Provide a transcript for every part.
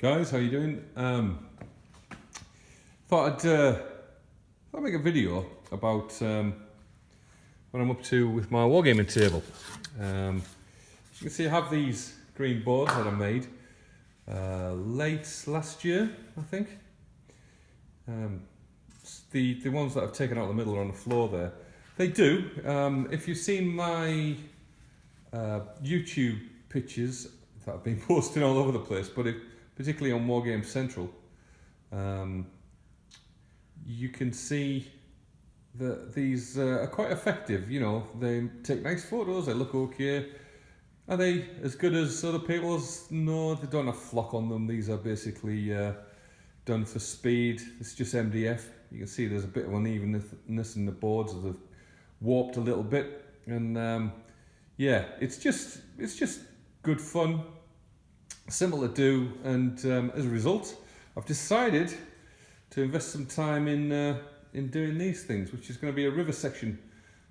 Guys, how you doing? Thought I'd make a video about what I'm up to with my wargaming table. As you can see, I have these green boards that I made late last year, I think. The ones that I've taken out of the middle are on the floor there. They do. If you've seen my YouTube pictures that I've been posting all over the place, but particularly on Wargames Central, you can see that these are quite effective. You know, they take nice photos, they look okay. Are they as good as other people's? No, they don't have flock on them. These are basically done for speed. It's just MDF. You can see there's a bit of unevenness in the boards that have warped a little bit, and yeah, it's just good fun, simple to do, and as a result, I've decided to invest some time in doing these things, which is going to be a river section,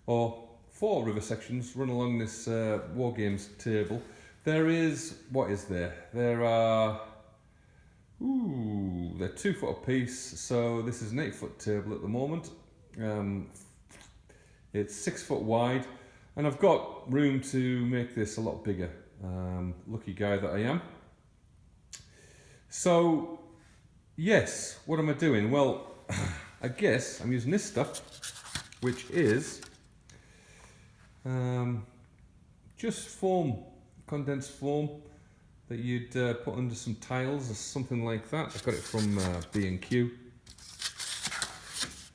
or 4 river sections run along this Wargames table. There is, what is there? There are, they're 2 foot a piece, so this is an 8 foot table at the moment. It's 6 foot wide, and I've got room to make this a lot bigger. Lucky guy that I am. So, yes, what am I doing? Well, I guess I'm using this stuff, which is just foam, condensed foam that you'd put under some tiles or something like that. I got it from B&Q,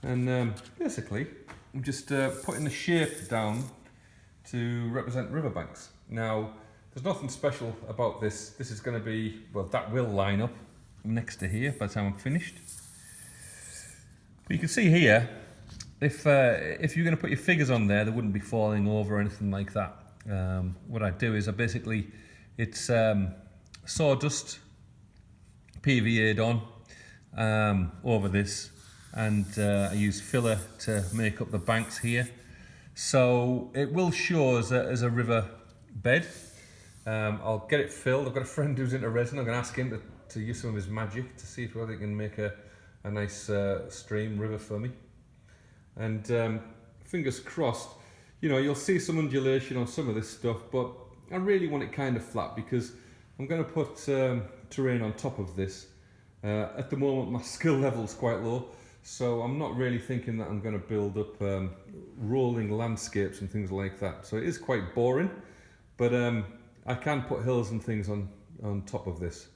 and basically I'm just putting the shape down to represent riverbanks. Now, there's nothing special about this. This is going to be, well, that will line up next to here by the time I'm finished. But you can see here, if you're going to put your figures on there, they wouldn't be falling over or anything like that. What I do is it's sawdust PVA'd on over this, and I use filler to make up the banks here. So it will show as a river bed. I'll get it filled. I've got a friend who's into resin. I'm going to ask him to use some of his magic to see if he can make a nice stream river for me. And fingers crossed, you know, you'll see some undulation on some of this stuff, but I really want it kind of flat because I'm going to put terrain on top of this. At the moment, my skill level's quite low, so I'm not really thinking that I'm going to build up rolling landscapes and things like that. So it is quite boring, but I can put hills and things on top of this.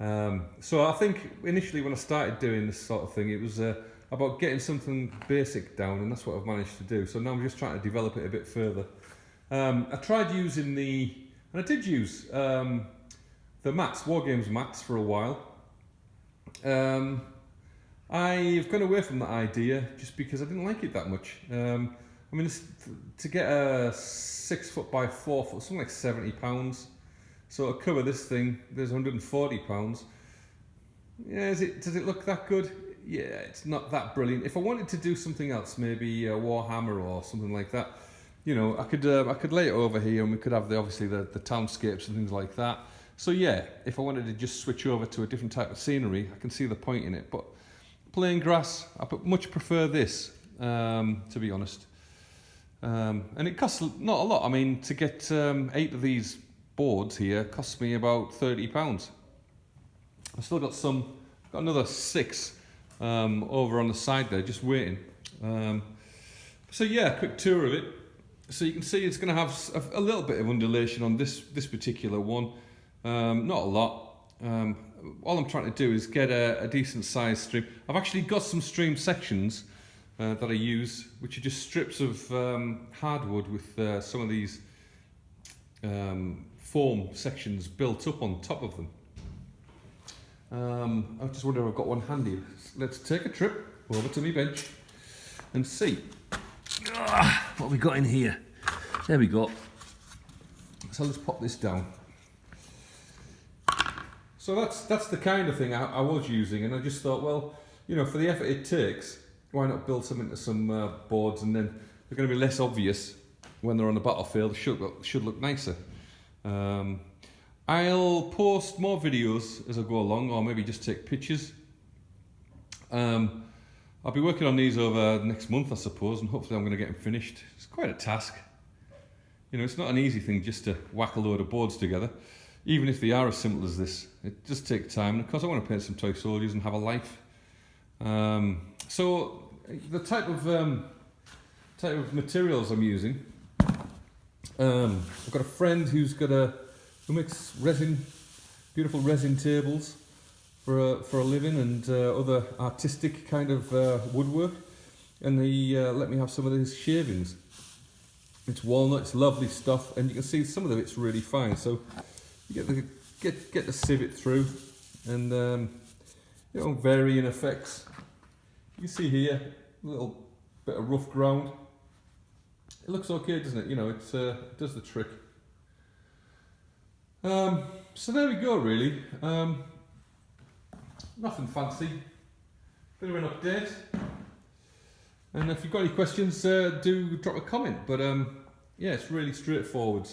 So I think initially when I started doing this sort of thing, it was about getting something basic down, and that's what I've managed to do. So now I'm just trying to develop it a bit further. I tried using and I did use the mats, Wargames mats, for a while. I've gone away from that idea just because I didn't like it that much. I mean, to get a 6 foot by 4 foot, something like £70. So to cover this thing, there's £140. Yeah, does it look that good? Yeah, it's not that brilliant. If I wanted to do something else, maybe a Warhammer or something like that, you know, I could lay it over here, and we could have obviously the townscapes and things like that. So yeah, if I wanted to just switch over to a different type of scenery, I can see the point in it. But plain grass, I much prefer this, to be honest. And it costs not a lot. I mean, to get 8 of these boards here cost me about £30. I've still got another 6 over on the side there, just waiting. So yeah, quick tour of it. So you can see it's going to have a little bit of undulation on this particular one. Not a lot. All I'm trying to do is get a decent sized stream. I've actually got some stream sections that I use, which are just strips of hardwood with some of these foam sections built up on top of them. I just wonder if I've got one handy. Let's take a trip over to my bench and see what we got in here. There we go. So let's pop this down. So that's the kind of thing I was using, and I just thought, well, you know, for the effort it takes, why not build some into some boards, and then they're going to be less obvious when they're on the battlefield. Should look nicer. I'll post more videos as I go along, or maybe just take pictures. I'll be working on these over the next month, I suppose, and hopefully I'm going to get them finished. It's quite a task. You know, it's not an easy thing just to whack a load of boards together, even if they are as simple as this. It does take time, and of course I want to paint some toy soldiers and have a life. So the type of materials I'm using, I've got a friend who makes beautiful resin tables for a living, and other artistic kind of woodwork, and he let me have some of his shavings. It's walnut, it's lovely stuff, and you can see some of it's really fine. So you get to sieve it through, and you know, varying effects. You can see here a little bit of rough ground. It looks okay, doesn't it? You know, it does the trick. So there we go, really. Nothing fancy, bit of an update. And if you've got any questions, do drop a comment. But yeah, it's really straightforward.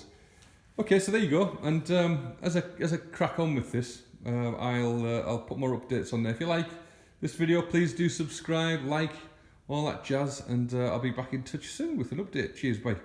Okay, so there you go. And as I crack on with this, I'll put more updates on there. If you like this video, please do subscribe, like, all that jazz, and I'll be back in touch soon with an update. Cheers, bye.